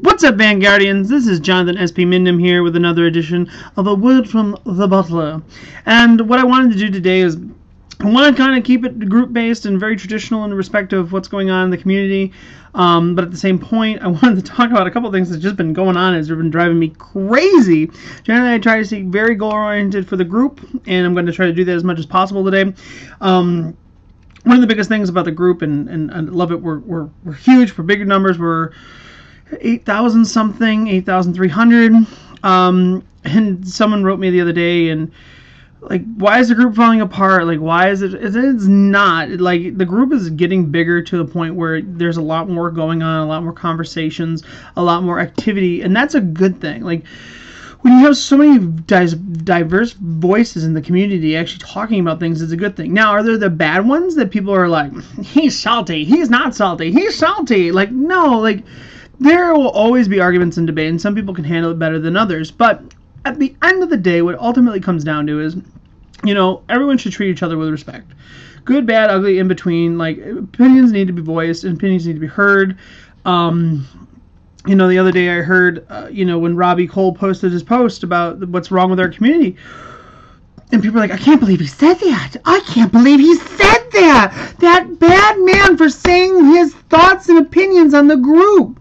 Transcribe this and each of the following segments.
What's up, Vanguardians? This is Jonathan S.P. Mindham here with another edition of A Word from the Butler. And what I wanted to do today is I want to kind of keep it group-based and very traditional in respect of what's going on in the community. But at the same point, I wanted to talk about a couple of things that's just been going on as they've been driving me crazy. Generally, I try to stay very goal-oriented for the group, and I'm going to try to do that as much as possible today. One of the biggest things about the group, and I love it, we're huge, we're bigger numbers, we're 8,000 something, 8,300. And someone wrote me the other day, and like, why is the group falling apart? Like, why is it? It's not. Like, the group is getting bigger to the point where there's a lot more going on, a lot more conversations, a lot more activity, and that's a good thing. Like, when you have so many diverse voices in the community actually talking about things, it's a good thing. Now, are there the bad ones that people are like, he's salty, he's not salty, he's salty? Like, no, like, there will always be arguments and debate, and some people can handle it better than others. But at the end of the day, what ultimately comes down to is, you know, everyone should treat each other with respect. Good, bad, ugly, in between. Like, opinions need to be voiced, and opinions need to be heard. You know, the other day I heard, you know, when Robbie Cole posted his post about what's wrong with our community, and people are like, I can't believe he said that. I can't believe he said that. That bad man for saying his thoughts and opinions on the group.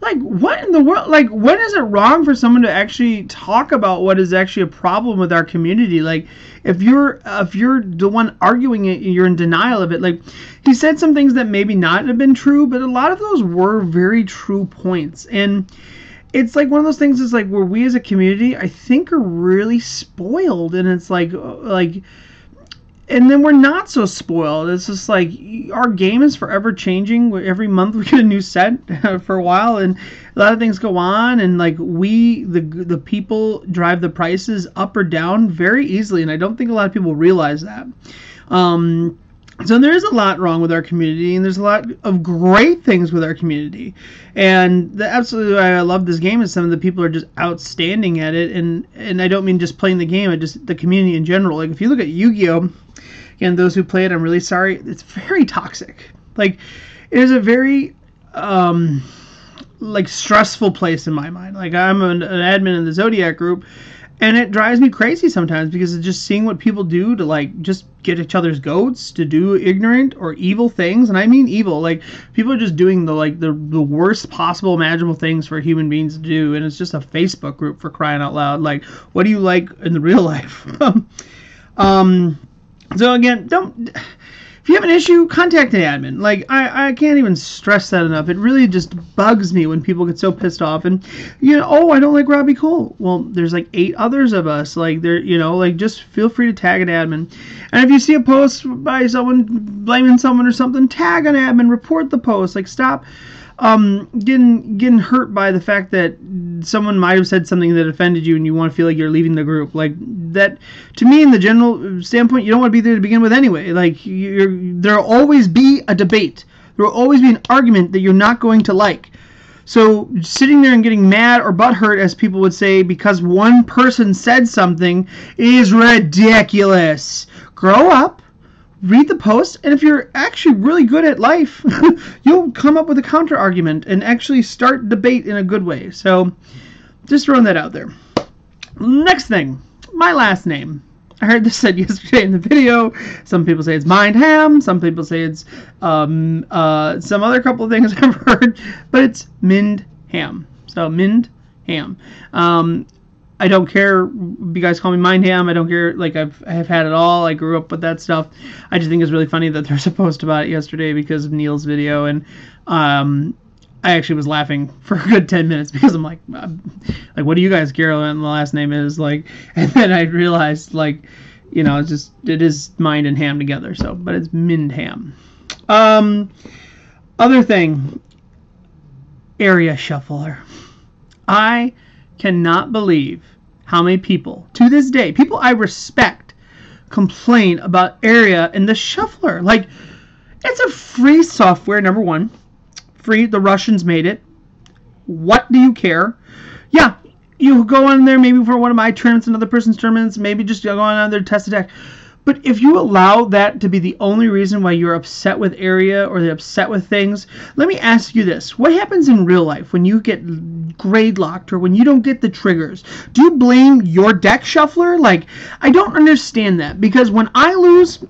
Like, what in the world? Like, when is it wrong for someone to actually talk about what is actually a problem with our community? Like, if you're the one arguing it, you're in denial of it. Like, he said some things that maybe not have been true, but a lot of those were very true points. And it's like one of those things is like where we as a community, I think, are really spoiled. And it's like, and then we're not so spoiled. It's just like our game is forever changing. Every month we get a new set for a while, and a lot of things go on. And like the people drive the prices up or down very easily, and I don't think a lot of people realize that. So there is a lot wrong with our community, and there's a lot of great things with our community. And absolutely why I love this game is some of the people are just outstanding at it. And I don't mean just playing the game, I just the community in general. Like, if you look at Yu-Gi-Oh! Again, those who play it, I'm really sorry. It's very toxic. Like, it is a very like stressful place in my mind. Like, I'm an admin in the Zodiac group, and it drives me crazy sometimes because of just seeing what people do to, like, just get each other's goats, to do ignorant or evil things. And I mean evil. Like, people are just doing the worst possible imaginable things for human beings to do. And it's just a Facebook group, for crying out loud. Like, what do you like in the real life? So again, if you have an issue, contact an admin. Like, I can't even stress that enough. It really just bugs me when people get so pissed off. And, you know, oh, I don't like Robbie Cole. Well, there's like 8 others of us. Like, there, you know, like, just feel free to tag an admin. And if you see a post by someone blaming someone or something, tag an admin, report the post. Like, stop getting hurt by the fact that someone might have said something that offended you and you want to feel like you're leaving the group. Like, that, to me, in the general standpoint, you don't want to be there to begin with anyway. Like, there'll always be a debate. There will always be an argument that you're not going to like. So sitting there and getting mad or butthurt, as people would say, because one person said something is ridiculous. Grow up. Read the post, and if you're actually really good at life, you'll come up with a counter argument and actually start debate in a good way. So, just throwing that out there. Next thing, my last name. I heard this said yesterday in the video. Some people say it's Mindham. Some people say it's some other couple of things I've heard, but it's Mindham. So Mindham. I don't care if you guys call me Mindham. I don't care. Like, I have had it all. I grew up with that stuff. I just think it's really funny that there's a post about it yesterday because of Neil's video, and I actually was laughing for a good 10 minutes because I'm like, what do you guys care what the last name is? Like, and then I realized, like, you know, it is Mind and Ham together. So, but it's Mindham. Other thing, area shuffler. I cannot believe how many people, to this day, people I respect, complain about area and the shuffler. Like, it's a free software, number one. Free. The Russians made it. What do you care? Yeah, you go on there maybe for one of my tournaments, another person's tournaments, maybe just go on there to test the deck. But if you allow that to be the only reason why you're upset with area or they're upset with things, let me ask you this. What happens in real life when you get grade locked or when you don't get the triggers? Do you blame your deck shuffler? Like, I don't understand that, because when I lose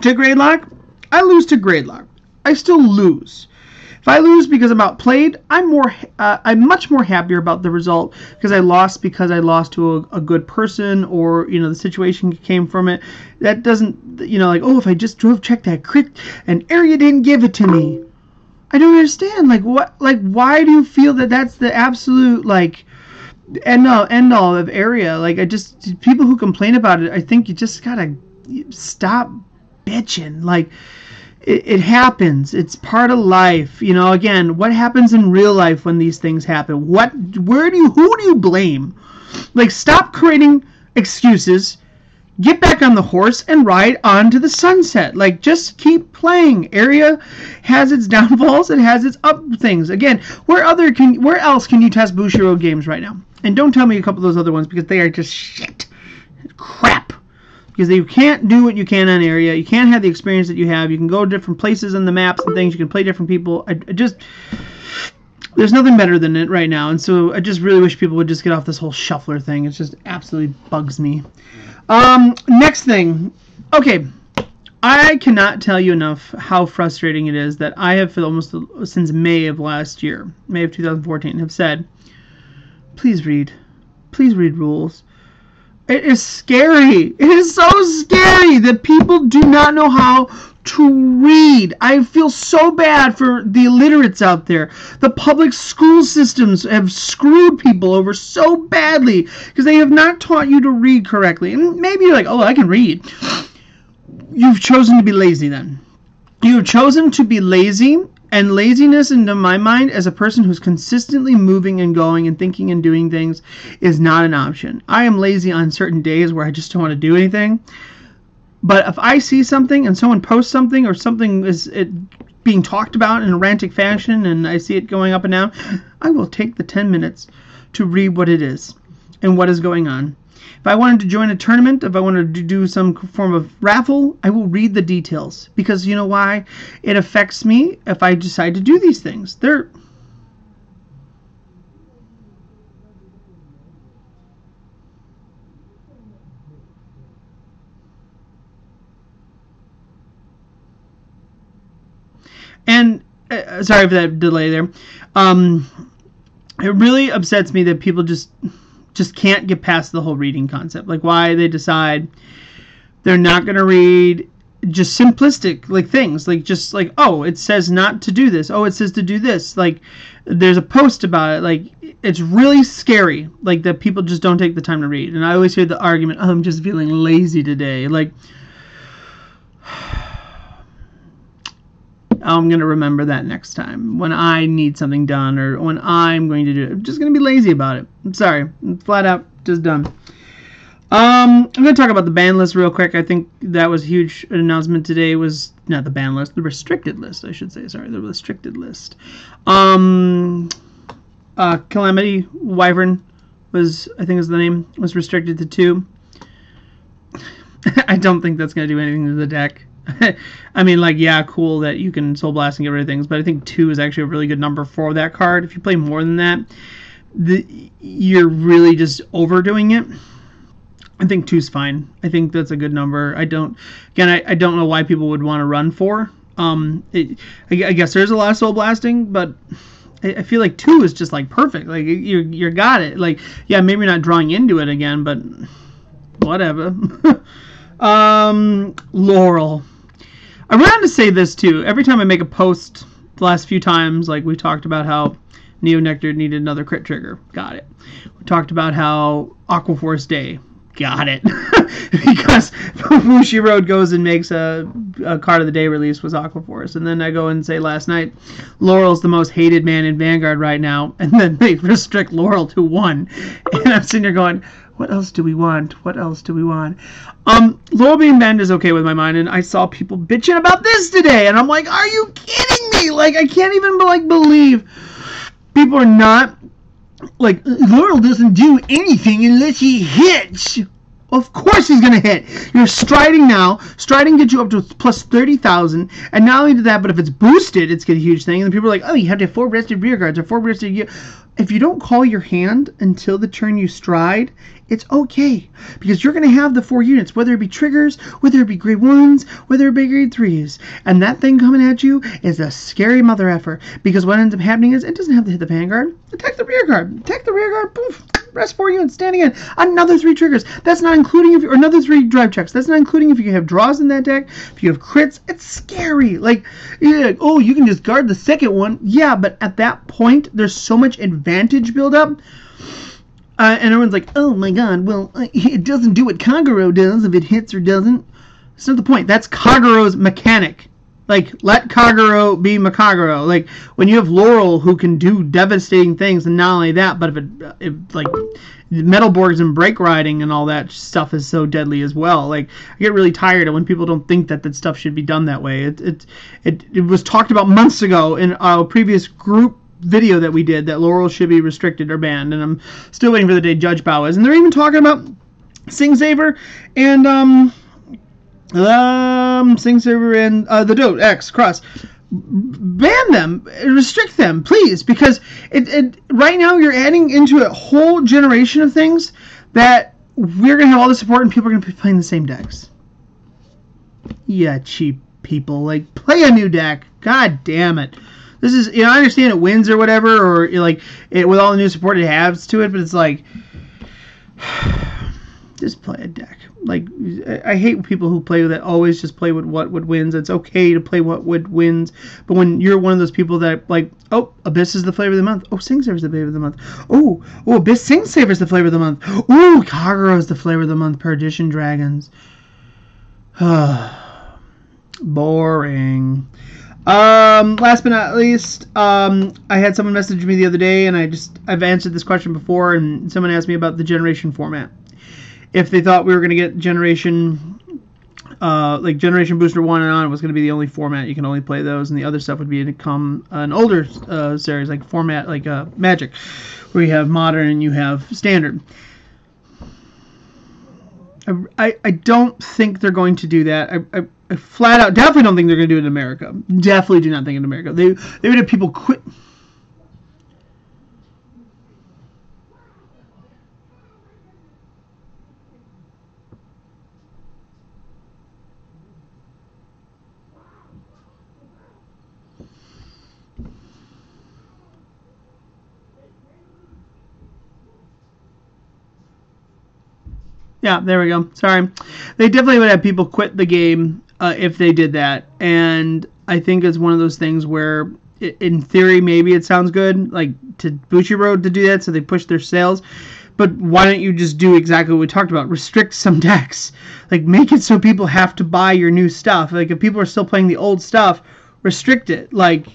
to grade lock, I lose to grade lock. I still lose. If I lose because I'm outplayed, I'm much more happier about the result because I lost to a good person, or the situation came from it. That doesn't, like, oh, if I just drove check that crit and area didn't give it to me. I don't understand. Like, what? Like, why do you feel that that's the absolute, like, end all of area? Like, people who complain about it, I think you just gotta stop bitching. Like, it happens. It's part of life. Again, what happens in real life when these things happen? Who do you blame? Like, stop creating excuses. Get back on the horse and ride on to the sunset. Like, just keep playing. Area has its downfalls. It has its up things. Again, where else can you test Bushiroad games right now? And don't tell me a couple of those other ones, because they are just shit. Crap. Because you can't do what you can on area. You can't have the experience that you have. You can go to different places on the maps and things. You can play different people. There's nothing better than it right now. And so I just really wish people would just get off this whole shuffler thing. It just absolutely bugs me. Next thing. Okay. I cannot tell you enough how frustrating it is that I have, for almost since May of last year, May of 2014, have said, please read. Please read rules. It is scary. It is so scary that people do not know how to read. I feel so bad for the illiterates out there. The public school systems have screwed people over so badly because they have not taught you to read correctly. And maybe you're like, oh, I can read. You've chosen to be lazy then. You've chosen to be lazy. And laziness, into my mind, as a person who's consistently moving and going and thinking and doing things, is not an option. I am lazy on certain days where I just don't want to do anything. But if I see something and someone posts something, or something is being talked about in a rantic fashion, and I see it going up and down, I will take the 10 minutes to read what it is and what is going on. If I wanted to join a tournament, if I wanted to do some form of raffle, I will read the details. Because you know why? It affects me if I decide to do these things. And sorry for that delay there. It really upsets me that people just can't get past the whole reading concept. Like, why they decide they're not going to read just simplistic, like, things. Like, just like, oh, it says not to do this. Oh, it says to do this. Like, there's a post about it. Like, it's really scary, like, that people just don't take the time to read. And I always hear the argument, oh, I'm just feeling lazy today. Like, I'm going to remember that next time when I need something done, or when I'm going to do it. I'm just going to be lazy about it. I'm sorry. I'm flat out just done. I'm going to talk about the ban list real quick. I think that was a huge announcement today. Was not the ban list, the restricted list, I should say. Sorry, the restricted list. Calamity Wyvern was, I think is the name, was restricted to 2. I don't think that's going to do anything to the deck. I mean, like, yeah, cool that you can Soul Blast and get rid of things, but I think 2 is actually a really good number for that card. If you play more than that, you're really just overdoing it. I think 2's fine. I think that's a good number. I don't know why people would want to run 4. I guess there's a lot of Soul Blasting, but I feel like 2 is just, like, perfect. Like, you got it. Like, yeah, maybe you're not drawing into it again, but whatever. Laurel. I ran to say this too. Every time I make a post, the last few times, like, we talked about how Neo Nectar needed another crit trigger. Got it. We talked about how Aqua Force Day. Got it. Because Bushiroad goes and makes a card of the day release was Aqua Force. And then I go and say last night, Laurel's the most hated man in Vanguard right now. And then they restrict Laurel to 1. And I'm sitting there going, what else do we want? What else do we want? Laurel being banned is okay with my mind, and I saw people bitching about this today, and I'm like, are you kidding me? Like, I can't even, like, believe people are not, like, Laurel doesn't do anything unless he hits. Of course he's going to hit. You're striding now. Striding gets you up to plus 30,000. And not only that, but if it's boosted, it's a huge thing. And people are like, oh, you have to have 4 rested rear guards or 4 rested... If you don't call your hand until the turn you stride, it's okay. Because you're going to have the 4 units, whether it be triggers, whether it be grade 1s, whether it be grade 3s. And that thing coming at you is a scary mother effer. Because what ends up happening is it doesn't have to hit the vanguard. Attack the rear guard. Attack the rear guard. Poof. Rest 4 units. Standing in. Another 3 triggers. That's not including if you... Or another 3 drive checks. That's not including if you have draws in that deck. If you have crits. It's scary. Like, oh, you can just guard the second one. Yeah, but at that point, there's so much advantage build up. And everyone's like, oh my god, well, it doesn't do what Kagero does if it hits or doesn't. That's not the point. That's Kagero's mechanic. Like, let Kagero be Makagero. Like, when you have Laurel who can do devastating things, and not only that, but if like, Metalborgs and brake riding and all that stuff is so deadly as well. Like, I get really tired of when people don't think that that stuff should be done that way. It was talked about months ago in our previous group video that we did that Laurel should be restricted or banned, and I'm still waiting for the day Judge Bao is. And they're even talking about Sing Saver and Sing Saver and the Dote X Cross. Ban them, restrict them, please, because it right now you're adding into a whole generation of things that we're gonna have all the support and people are gonna be playing the same decks. Yeah, cheap people, like, play a new deck. God damn it. This is, you know, I understand it wins or whatever, or like with all the new support it has to it, but it's like, just play a deck. Like, I hate people who play with it, always just play with what would wins. It's okay to play what would wins, but when you're one of those people that, like, oh, Abyss is the flavor of the month. Oh, Sing Saver is the flavor of the month. Oh, Abyss Sing Saver is the flavor of the month. Oh, Kagero is the flavor of the month. Perdition Dragons. Boring. Last but not least, I had someone message me the other day, and I've answered this question before, and someone asked me about the generation format. If they thought we were going to get generation, like Generation Booster 1 and on was going to be the only format, you can only play those, and the other stuff would be to come an older series, like format, like Magic, where you have Modern and you have Standard. I don't think they're going to do that. I flat out definitely don't think they're going to do it in America. Definitely do not think in America. They would have people quit. Yeah, there we go. Sorry. They definitely would have people quit the game if they did that. And I think it's one of those things where, in theory, maybe it sounds good, like to Bushiroad to do that, so they push their sales. But why don't you just do exactly what we talked about? Restrict some decks. Like, make it so people have to buy your new stuff. Like, if people are still playing the old stuff, restrict it. Like,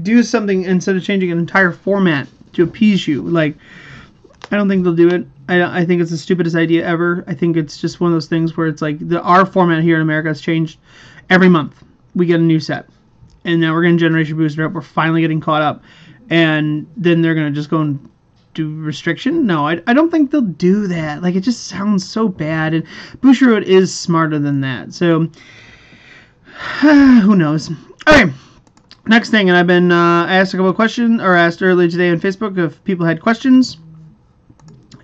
do something instead of changing an entire format to appease you. Like, I don't think they'll do it. I think it's the stupidest idea ever. I think it's just one of those things where it's like our format here in America has changed every month. We get a new set. And now we're getting Generation Booster up. We're finally getting caught up. And then they're going to just go and do restriction? No, I don't think they'll do that. Like, it just sounds so bad. And Bushiroad is smarter than that. So, who knows? Okay. Next thing, and I've been asked a couple of questions, or asked earlier today on Facebook if people had questions.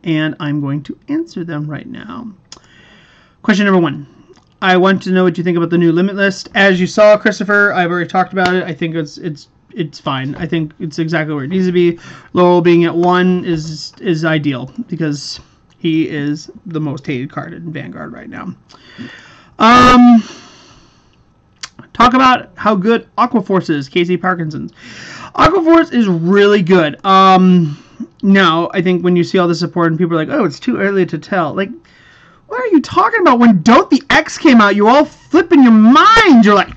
And I'm going to answer them right now. Question number 1. I want to know what you think about the new limit list. As you saw, Christopher, I've already talked about it. I think it's fine. I think it's exactly where it needs to be. Lowell being at 1 is ideal because he is the most hated card in Vanguard right now. Talk about how good Aquaforce is, Casey Parkinson's. Aquaforce is really good. Now, I think when you see all the support and people are like, oh, it's too early to tell. Like, what are you talking about? When Dote the X came out, you all flipping your mind. You're like,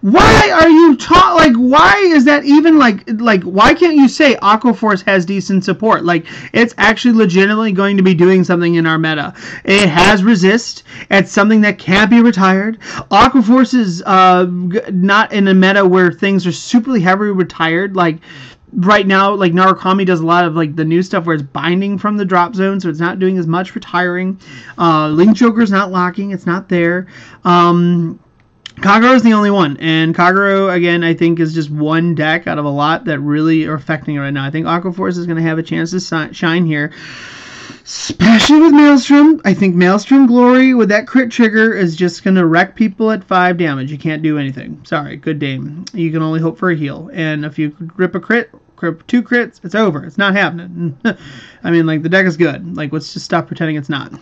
why are you like, why is that even like, why can't you say Aquaforce has decent support? Like, it's actually legitimately going to be doing something in our meta. It has resist. It's something that can't be retired. Aquaforce is not in a meta where things are super heavily retired. Like, right now, like, Narukami does a lot of, like, the new stuff where it's binding from the drop zone, so it's not doing as much retiring. Link Joker's not locking. It's not there. Kagero is the only one, and Kagero, again, I think is just one deck out of a lot that really are affecting it right now. I think Aqua Force is going to have a chance to shine here, especially with Maelstrom. I think Maelstrom Glory with that crit trigger is just going to wreck people at 5 damage. You can't do anything. Sorry, good Dame. You can only hope for a heal, and if you rip a crit, 2 crits, it's over. It's not happening. I mean, like, the deck is good. Like, let's just stop pretending it's not.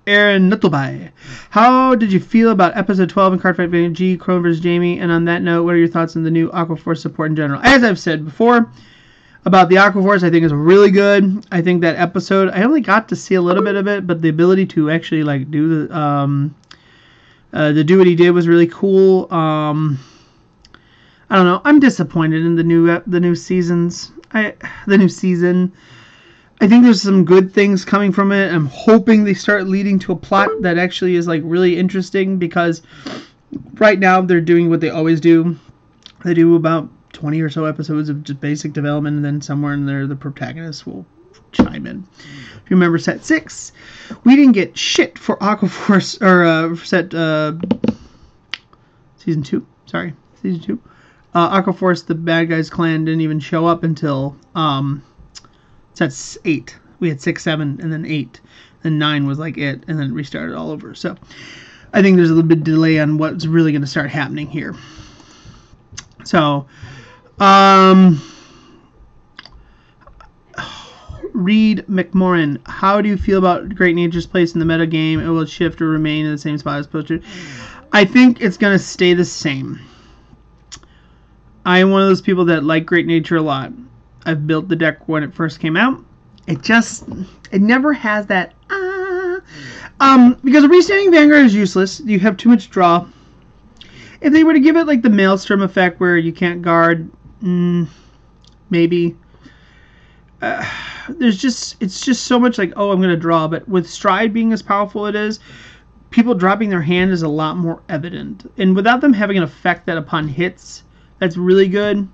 Aaron Nuttleby, how did you feel about episode 12 in Cardfight G, Crone vs. Jamie? And on that note, what are your thoughts on the new Aqua Force support in general? As I've said before about the Aqua Force, I think is really good. I think that episode, I only got to see a little bit of it, but the ability to actually like do the do what he did was really cool. I don't know. I'm disappointed in the new seasons. The new season. I think there's some good things coming from it. I'm hoping they start leading to a plot that actually is like really interesting, because right now they're doing what they always do. They do about 20 or so episodes of just basic development, and then somewhere in there the protagonist will chime in. If you remember set 6, we didn't get shit for Aqua Force, or set season 2. Sorry, season 2. Aqua Force, the bad guys clan, didn't even show up until set 8. We had 6, 7, and then 8. Then 9 was like it, and then it restarted all over. So I think there's a little bit of delay on what's really going to start happening here. So, Reed McMorrin, how do you feel about Great Nature's place in the meta game? It will shift or remain in the same spot as opposed to? I think it's going to stay the same. I am one of those people that like Great Nature a lot. I've built the deck when it first came out. It never has that, because a Restanding Vanguard is useless. You have too much draw. If they were to give it like the Maelstrom effect where you can't guard, maybe. It's just so much like, oh, I'm going to draw. But with Stride being as powerful it is, people dropping their hand is a lot more evident. And without them having an effect that upon hits, that's really good,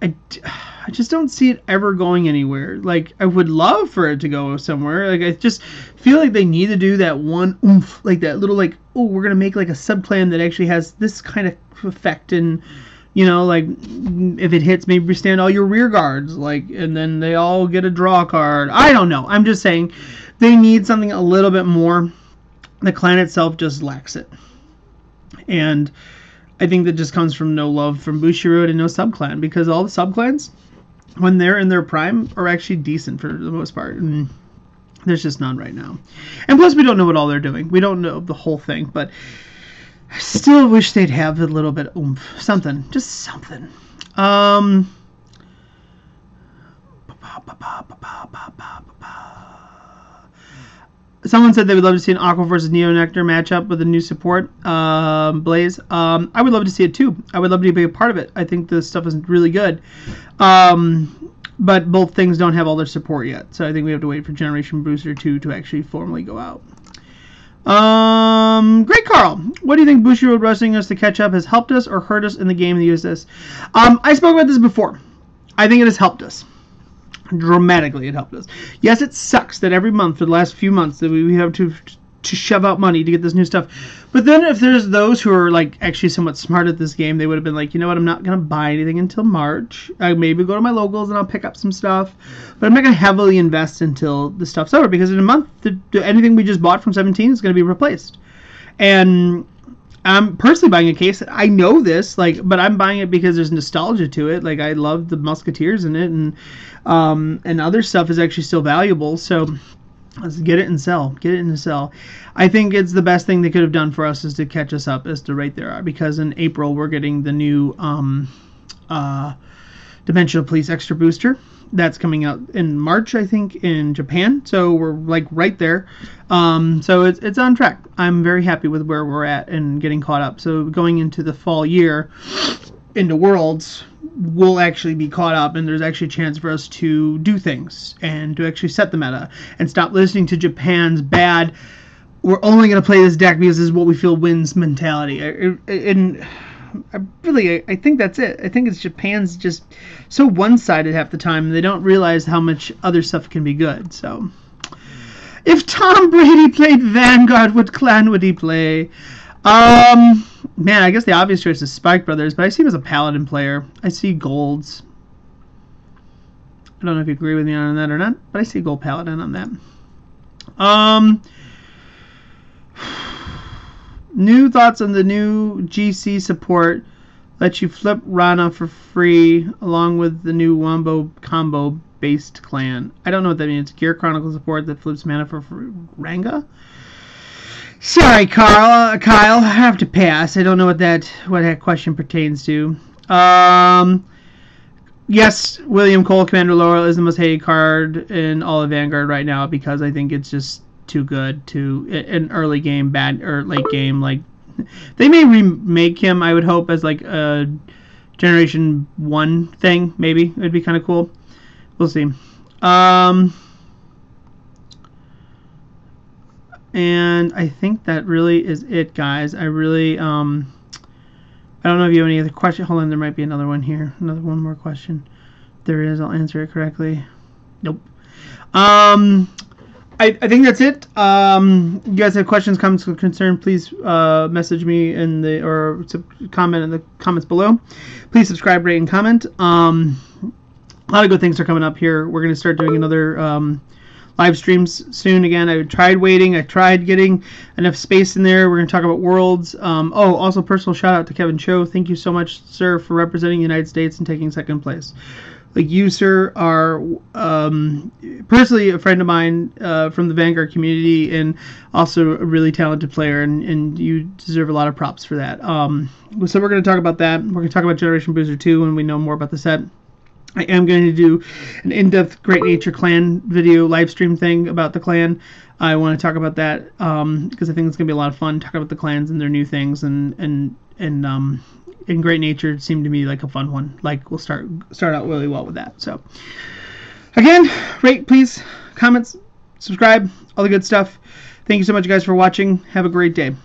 I just don't see it ever going anywhere. Like, I would love for it to go somewhere. Like, I just feel like they need to do that one oomph, like that little, like, oh, we're gonna make like a subclan that actually has this kind of effect, and you know, like if it hits, maybe stand all your rear guards, like, and then they all get a draw card. I don't know. I'm just saying they need something a little bit more. The clan itself just lacks it, and I think that just comes from no love from Bushiroad and no subclan, because all the subclans, when they're in their prime, are actually decent for the most part. And there's just none right now. And plus, we don't know what all they're doing. We don't know the whole thing, but I still wish they'd have a little bit of oomph. Something. Just something. Someone said they would love to see an Aqua versus Neo Nectar matchup with a new support, Blaze. I would love to see it too. I would love to be a part of it. I think this stuff is really good. But both things don't have all their support yet. So I think we have to wait for Generation Booster 2 to actually formally go out. Great Carl, what do you think Bushiroad rushing us to catch up has helped us or hurt us in the game in the USS? I spoke about this before. I think it has helped us. Dramatically, it helped us. Yes, it sucks that every month for the last few months that we have to shove out money to get this new stuff. But then if there's those who are like actually somewhat smart at this game, they would have been like, you know what, I'm not going to buy anything until March. I maybe go to my locals and I'll pick up some stuff. But I'm not going to heavily invest until the stuff's over, because in a month, anything we just bought from 17 is going to be replaced. And I'm personally buying a case. I know this, like, but I'm buying it because there's nostalgia to it. Like, I love the Musketeers in it, and other stuff is actually still valuable. So let's get it and sell. Get it and sell. I think it's the best thing they could have done for us is to catch us up as to right there, because in April we're getting the new Dimensional Police Extra Booster. That's coming out in March, I think, in Japan. So we're like right there. So it's on track. I'm very happy with where we're at and getting caught up. So going into the fall year, into Worlds, we'll actually be caught up, and there's actually a chance for us to do things and to actually set the meta and stop listening to Japan's bad, we're only going to play this deck because this is what we feel wins mentality. And I think that's it. I think it's Japan's just so one-sided half the time, and they don't realize how much other stuff can be good. So, if Tom Brady played Vanguard, what clan would he play? Man, I guess the obvious choice is Spike Brothers, but I see him as a Paladin player. I see golds. I don't know if you agree with me on that or not, but I see gold Paladin on that. New thoughts on the new GC support. Lets you flip Rana for free, along with the new Wombo combo based clan. I don't know what that means. Gear Chronicle support that flips mana for Ranga. Sorry, Kyle, I have to pass. I don't know what that question pertains to. Yes, William Cole, Commander Laurel is the most hated card in all of Vanguard right now because I think it's just too good to an early game, bad or late game. Like they may remake him, I would hope, as like a Generation 1 thing. Maybe it would be kind of cool. We'll see. And I think that really is it, guys. I really, I don't know if you have any other questions. Hold on, there might be another one here. One more question. There is. I'll answer it correctly. Nope. I think that's it. You guys have questions, comments, or concern, please message me or comment in the comments below. Please subscribe, rate, and comment. A lot of good things are coming up here. We're going to start doing another live streams soon again. I tried waiting. I tried getting enough space in there. We're going to talk about worlds. Also personal shout out to Kevin Cho. Thank you so much, sir, for representing the United States and taking second place. Like you, sir, are personally a friend of mine from the Vanguard community and also a really talented player, and you deserve a lot of props for that. So we're going to talk about that. We're going to talk about Generation Booster 2 when we know more about the set. I am going to do an in-depth Great Nature Clan video live stream thing about the clan. I want to talk about that because I think it's going to be a lot of fun. Talk about the clans and their new things, and Great Nature seemed to me like a fun one. Like we'll start out really well with that. So again, rate, please, comments, subscribe, all the good stuff. Thank you so much, guys, for watching. Have a great day.